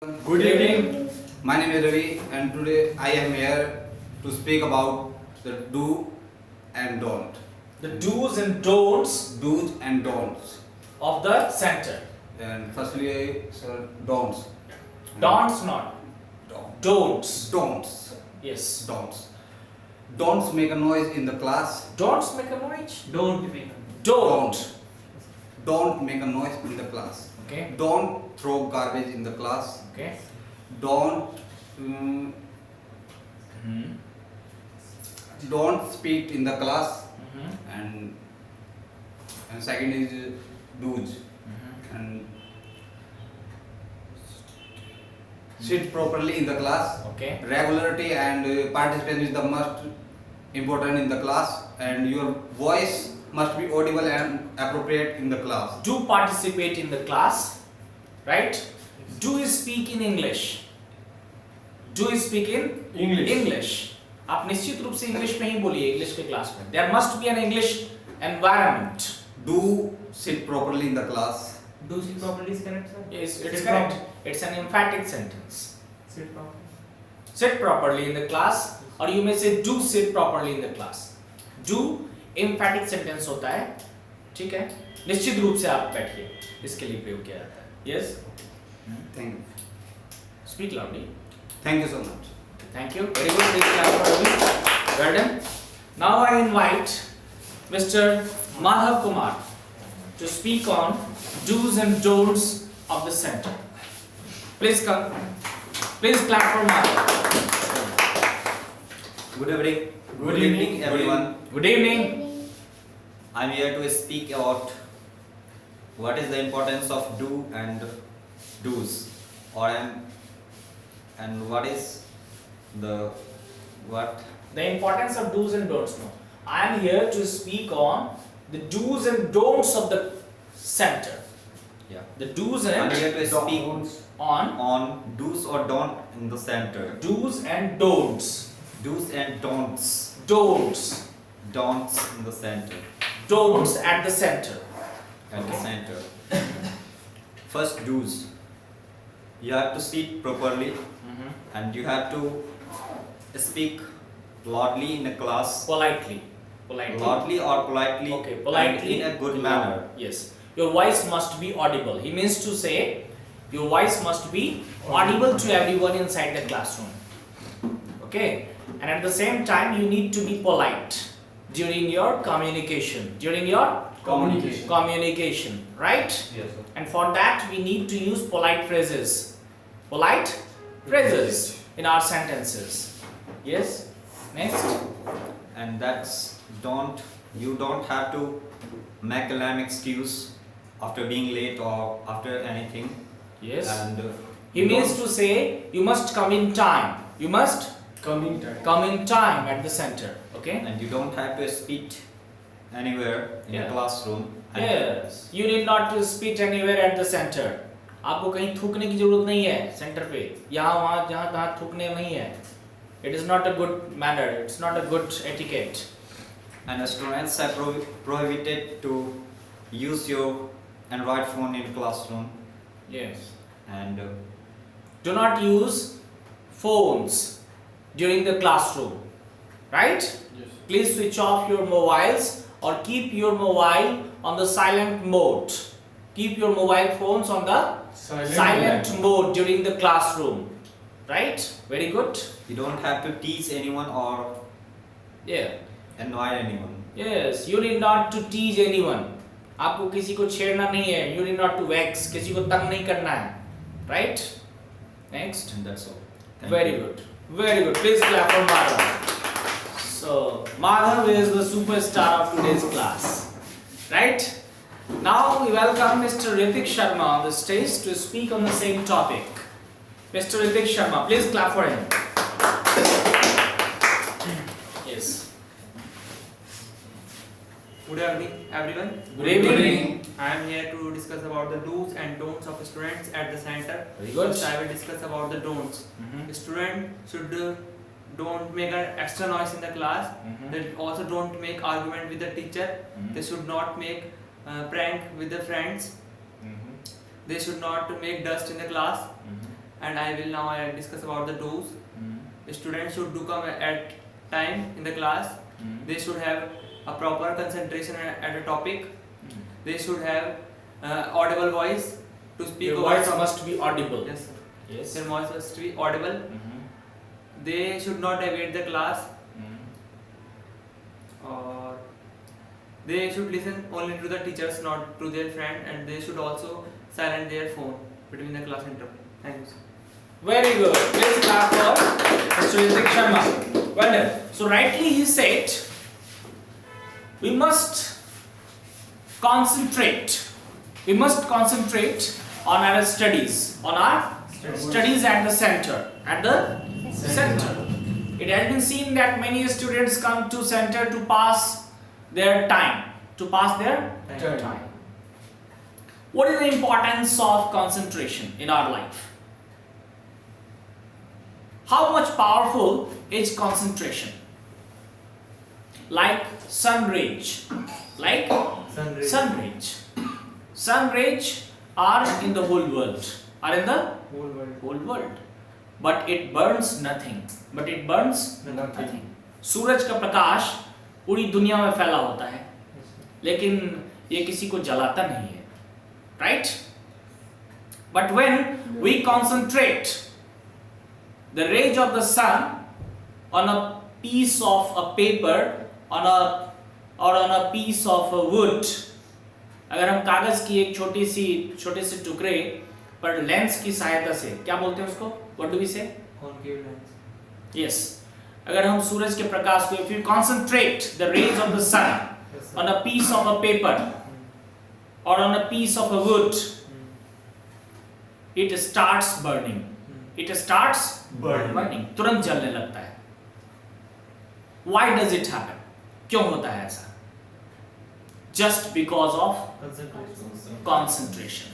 Good evening. My name is Ravi and today I am here to speak about the do and don't. The do's and don'ts Do's and don'ts. of the center. And firstly, sir, don'ts. Don'ts not. Don'ts. Don'ts. Yes. Don'ts. Don'ts make a noise in the class. Don'ts make a noise. Don't make. Don't. Don't make a noise in the class. Okay. Don't throw garbage in the class. Okay. Don't don't speak in the class. And second is do's. And sit properly in the class. Okay. Regularity and participation is the most important in the class, and your voice must be audible and appropriate in the class. Do participate in the class. Right? Do you speak in English? Do you speak in English. आप निश्चित रूप से English में ही बोलिए English के class में. There must be an English environment. Do sit properly in the class. Do sit properly is correct, sir? Yes, it's Sit correct. properly. It's an emphatic sentence. Sit properly. Sit properly in the class, or you may say do sit properly in the class. Do emphatic sentence होता है, ठीक है? निश्चित रूप से आप बैठिए, इसके लिए प्रयोग किया जाता है. Yes? Thank you. Speak loudly. Thank you so much. Thank you. Very good. Please clap for Ravi. Well done. Now I invite Mr. Madhav Kumar to speak on do's and don'ts of the center. Please come. Please clap for Madhav. Good evening. Good evening, everyone. Good evening. I'm here to speak about what is the importance of do and do's, and what is the what. The importance of do's and don'ts. No, I am here to speak on the do's and don'ts of the center. Yeah. The do's I'm and here to speak on do's or don't in the center. do's and don'ts. Do's and don'ts. Don'ts. Don'ts in the center. Don'ts at the center. At the center. First, do's. You have to sit properly, and you have to speak loudly in a class. Politely. Loudly or politely. Okay, politely. And in a good manner. Yes. Your voice must be audible. He means to say, your voice must be audible to everyone inside the classroom. Okay. And at the same time, you need to be polite during your communication. During your communication. Right? Yes, sir. And for that, we need to use polite phrases. Polite phrases in our sentences. Yes? Next. And that's you don't have to make a lame excuse after being late or after anything. Yes. And He means to say you must come in time. You must come in time at the center. Okay? and you don't have to spit anywhere in Yeah. a classroom. And Yes. You need not to spit anywhere at the center. आपको कहीं थूकने की जरूरत नहीं है centre पे. यहाँ वहाँ जहाँ तहाँ थूकने नहीं है. It is not a good manner. It's not a good etiquette. And students are prohibited to use your Android phone in classroom. Yes. And Do not use phones during the classroom. Right? Yes. Please switch off your mobiles or keep your mobile on the silent mode. Keep your mobile phones on the silent mode during the classroom. Right? Very good. you don't have to tease anyone or Yeah. annoy anyone. Yes. You need not to tease anyone. आपको किसी को छेड़ना नहीं है. You need not to vex. किसी को तंग नहीं करना है. Right? Next. And that's all. Thank Very you. good. Very good. Please clap for Madhav. So, Madhav is the superstar of today's class. Right? Now we welcome Mr. Ritik Sharma on the stage to speak on the same topic. Mr. Ritik Sharma, please clap for him. Yes. Good evening, everyone. Good evening. I am here to discuss about the do's and don'ts of students at the center. Very good. First, I will discuss about the don'ts. Student should don't make an extra noise in the class. They also don't make argument with the teacher. They should not make prank with the friends. They should not make dust in the class. and I will now discuss about the do's. Students should do come at time in the class. They should have a proper concentration at a topic. They should have audible voice to speak. Your over voice top- must be audible. Yes, sir. Yes. Their voice must be audible. They should not evade the class, or they should listen only to the teachers, not to their friend, and they should also silence their phone between the class interval. Thank you, sir. Very good. Please clap for Mr. Ritik Sharma. Well done. So rightly he said, we must concentrate. We must concentrate on our studies. On our studies at the center. At the center. It has been seen that many students come to center to pass their time. To pass their time. What is the importance of concentration in our life? How much powerful is concentration? Like sun rays. Like sun rays. Sun rays are in the whole world. Are in the whole world. But it burns nothing. But it burns nothing. सूरज का प्रकाश पूरी दुनिया में फैला होता है, लेकिन ये किसी को जलाता नहीं है. Right? But when we concentrate the rays of the sun on a piece of a paper, on a piece of a wood, अगर हम कागज की एक छोटे से टुकड़े पर लेंस की सहायता से, क्या बोलते हैं उसको? What do we say? Concave lens. Yes. अगर हम सूरज के प्रकाश को, if you concentrate the rays of the sun Yes, sir. on a piece of a paper or on a piece of a wood, it starts burning. It starts burning. तुरंत जलने लगता है. Why does it happen? क्यों होता है ऐसा? Just because of concentration.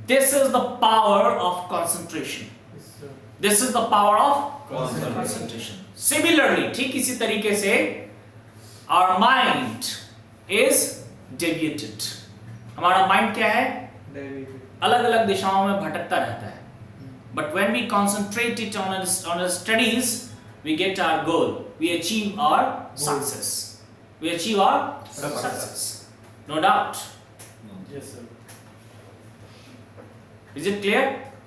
This is the power of concentration. Yes, sir. This is the power of concentration. Similarly, ठीक इसी तरीके से our mind is deviated. हमारा mind क्या है? अलग-अलग दिशाओं में भटकता रहता है. But when we concentrate it on our studies, we get our goal. We achieve our success. We achieve our success. No doubt. Yes, sir. Is it clear?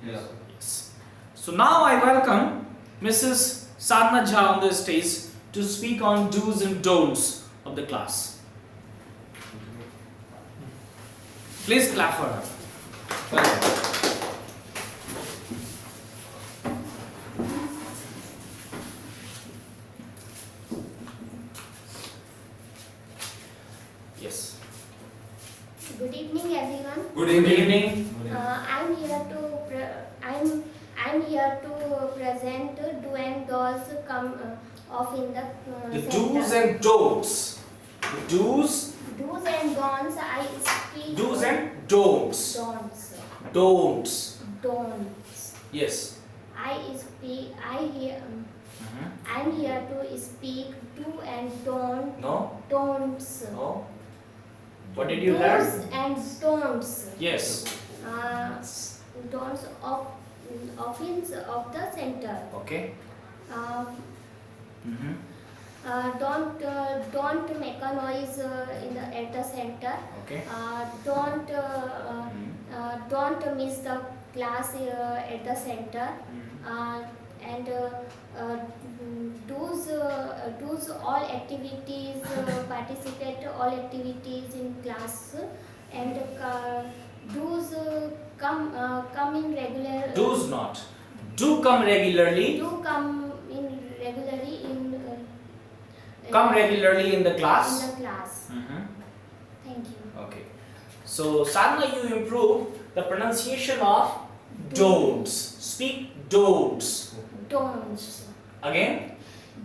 Yes. Yes. So now I welcome Mrs. Sadhna Jha on the stage to speak on do's and don'ts of the class. Please clap for her. Yes. Good evening, everyone. Good Good evening. evening. I'm here to present do and don'ts of in the The center. do's and don'ts. The do's and don'ts. I speak. Do's and don'ts. don'ts. Don'ts. Don'ts. Yes. I speak. I'm here to speak do and No. don'ts. No. What did you learn? Do's and don'ts. Yes. Don'ts of the center. Okay. Don't make a noise at the center. Okay. Don't miss the class at the center. And do's all activities, participate all activities in class, and do's come in regular. Do's not. Do come regularly. Do come in regularly Come regularly in the class. in the class. Thank you. Okay. So Sadhna, you improve the pronunciation of don'ts. Speak don'ts. Don'ts. Again.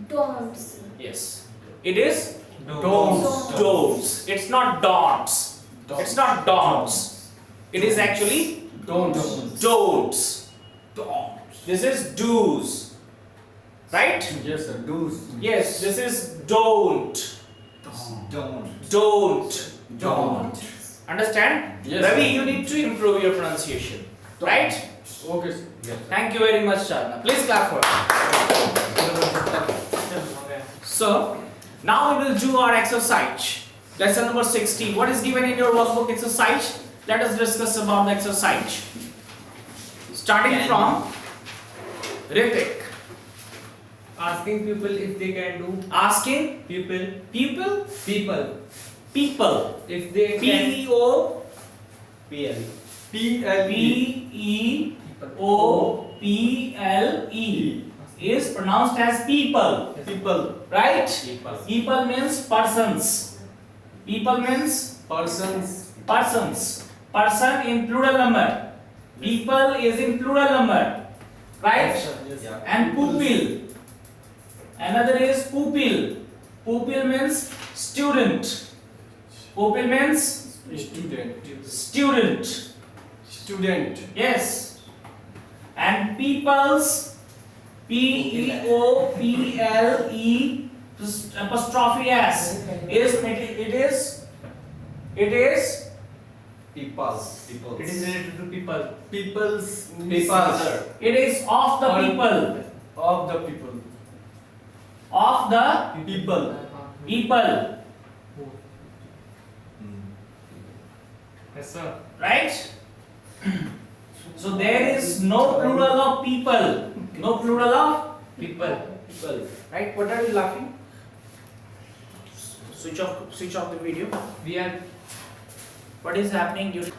Don'ts. Yes. It is Don'ts. don'ts. It's not don'ts. It's not don'ts. It is actually don'ts. This is do's. Right? Yes, sir. Do's. Yes, this is don't. Don't. Understand? Yes, Ravi, sir. you need to improve your pronunciation. Right? Okay, sir. Yes. Thank you very much, Sharna. Please clap for her. So, now we will do our exercise. Lesson number 16. What is given in your workbook exercise? Let us discuss about the exercise. Starting from Ritik. Asking people if they can do. Asking People. people If they can. P-E-O PL. P-E-O-P-L-E is pronounced as people. People. Right? People. People means persons. People means Persons. persons. Person in plural number. People is in plural number. Right? Yes. Yeah. And pupil. Another is pupil. Pupil means student. Pupil means Student. student. Student. Yes. And peoples, P-E-O-P-L-E apostrophe S is it is People. It is related to people. People's. it is of the people. Of the people. Of the People. people. Yes, sir. Right? So there is no plural of people. No plural of People. right? What are you laughing? Switch off the video. We are. What is happening during